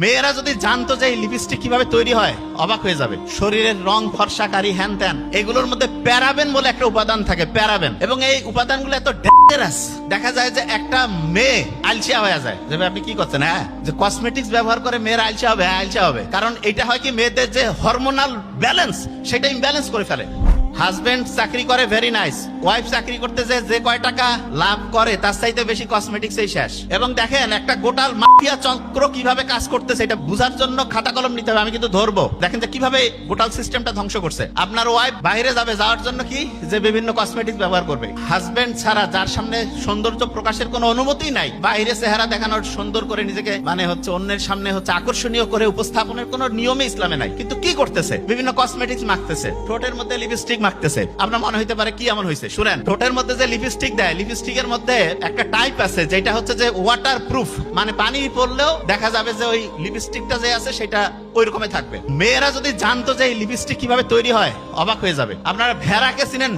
মেয়েরা যদি জানতো যে এই লিপস্টিক কিভাবে তৈরি হয় অবাক হয়ে যাবে। শরীরের রং ফর্সাকারী হ্যান ত্যান, এগুলোর মধ্যে প্যারাবেন বলে একটা উপাদান থাকে, প্যারাবেন। এবং এই উপাদানগুলো এত ডেঞ্জারাস, দেখা যায় যে একটা মেয়ে আলসিয়া হয়ে যায়। যে আপনি কি করছেন, হ্যাঁ যে কসমেটিক্স ব্যবহার করে মেয়েরা আলসিয়া হবে, হ্যাঁ আলসিয়া হবে। কারণ এটা হয় কি, মেয়েদের যে হরমোনাল ব্যালেন্স সেটা ইমব্যালেন্স করে ফেলে। হাজবেন্ড চাকরি করে, ভেরি নাইস। ওয়াইফ চাকরি করতে যে কয় টাকা লাভ করে তার চাইতে বেশি কসমেটিক্সেই শেষ। এবং দেখেন একটা গোটাল মাফিয়া চক্র কিভাবে কাজ করতেছে, এটা বুঝার জন্য খাতা কলম নিতে হবে। আমি কিন্তু ধরবো, দেখেন যে কিভাবে গোটাল সিস্টেমটা ধ্বংস করছে। আপনার ওয়াইফ বাইরে যাবে, যাওয়ার জন্য কি যে বিভিন্ন কসমেটিক্স ব্যবহার করবে। হাজবেন্ড ছাড়া, যার সামনে সৌন্দর্য প্রকাশের কোনো অনুমতি নাই, বাইরে চেহারা দেখানোর, সুন্দর করে নিজেকে মানে হচ্ছে অন্যের সামনে হচ্ছে আকর্ষণীয় করে উপস্থাপনের কোনো নিয়মে ইসলামে নাই, কিন্তু কি করতেছে, বিভিন্ন কসমেটিক্স মাখতেছে, ঠোঁটের মধ্যে লিপস্টিক মাখতেছে। আপনার মনে হইতে পারে কি এমন হয়েছে, শুনেন, ঠোঁটের মধ্যে যে লিপস্টিক দেয়, লিপস্টিকের মধ্যে একটা টাইপ আছে যেটা হচ্ছে যে ওয়াটার প্রুফ, মানে পানি পড়লেও দেখা যাবে যে ওই লিপস্টিকটা যে আছে সেটা ওই রকমই থাকবে। মেয়েরা যদি জানতো যে এই লিপস্টিক কিভাবে তৈরি হয় অবাক হয়ে যাবে। আপনারা ভেড়াকে চিনেন?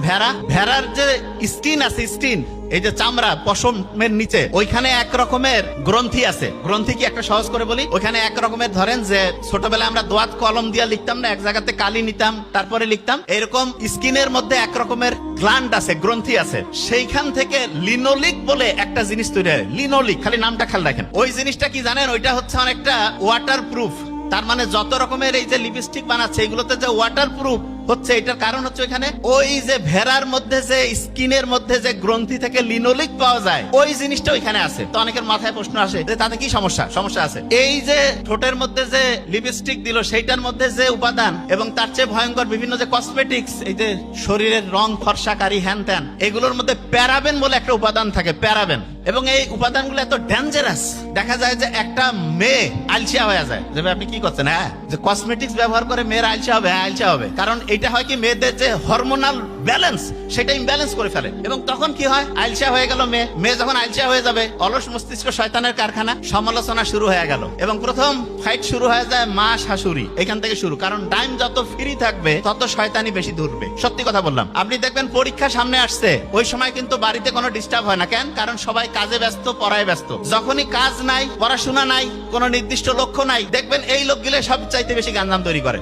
ভেড়ার যে স্কিন আছে, স্কিন, এই যে চামড়া পশমের নিচে, ওইখানে এক রকমের গ্রন্থি আছে। গ্রন্থি কি একটা সহজ করে বলি, ওইখানে এক রকমের, ধরেন যে ছোটবেলায় আমরা দোয়াত কলম দিয়ে লিখতাম না, এক জায়গাতে কালি নিতাম তারপরে লিখতাম, এরকম স্কিনের মধ্যে এক রকমের গ্ল্যান্ড আছে, গ্রন্থি আছে। সেইখান থেকে লিনোলিক বলে একটা জিনিস তৈরি হয়। লিনোলিক, খালি নামটা খেয়াল রাখেন। ওই জিনিসটা কি জানেন? ওইটা হচ্ছে অনেকটা ওয়াটার প্রুফ। তার মানে যত রকমের এই যে লিপস্টিক বানাচ্ছে এগুলোতে যে ওয়াটার প্রুফ হচ্ছে, এটার কারণ হচ্ছে ওইখানে ওই যে ভেড়ার মধ্যে যে স্কিনের মধ্যে যে গ্রন্থি থেকে লিনোলিক পাওয়া যায়, ওই জিনিসটা ওইখানে আছে। তো অনেকের মাথায় প্রশ্ন আসে যে তাতে কি সমস্যা? সমস্যা আছে। এই যে ঠোঁটের মধ্যে যে লিপস্টিক দিল সেইটার মধ্যে যে উপাদান, এবং তার চেয়ে ভয়ঙ্কর বিভিন্ন যে কসমেটিক্স, এই যে শরীরের রং ফর্সাকারী হ্যান ত্যান, এগুলোর মধ্যে প্যারাবেন বলে একটা উপাদান থাকে, প্যারাবেন। এবং এই উপাদানগুলো এত ডেঞ্জারাস, দেখা যায় যে একটা মেয়ে আলসিয়া হয়ে যায়। যে আপনি কি করছেন, হ্যাঁ যে কসমেটিক্স ব্যবহার করে মেয়েরা আলসিয়া হবে, হ্যাঁ আলসিয়া হবে। কারণ এটা হয় কি, মেয়েদের যে হরমোনাল ব্যালেন্স সেটা ইমব্যালেন্স করে ফেলে। এবং তখন কি হয়, আলসিয়া হয়ে গেল মেয়ে যখন আলসিয়া হয়ে যাবে, অলস মস্তিষ্ক শয়তানের কারখানা, সমালোচনা শুরু হয়ে গেল। এবং প্রথম ফাইট শুরু হয়ে যায় মা শাশুড়ি, এখান থেকে শুরু। কারণ টাইম যত ফ্রি থাকবে তত শয়তানি বেশি ধরবে। সত্যি কথা বললাম। আপনি দেখবেন পরীক্ষা সামনে আসছে, ওই সময় কিন্তু বাড়িতে কোনো ডিস্টার্ব হয় না। কেন? কারণ সবাই কাজে ব্যস্ত, পড়ায় ব্যস্ত। যখনই কাজ নাই, পড়াশোনা নাই, কোনো নির্দিষ্ট লক্ষ্য নাই, দেখবেন এই লোকগুলো সব চাইতে বেশি গাঞ্জাম তৈরি করে।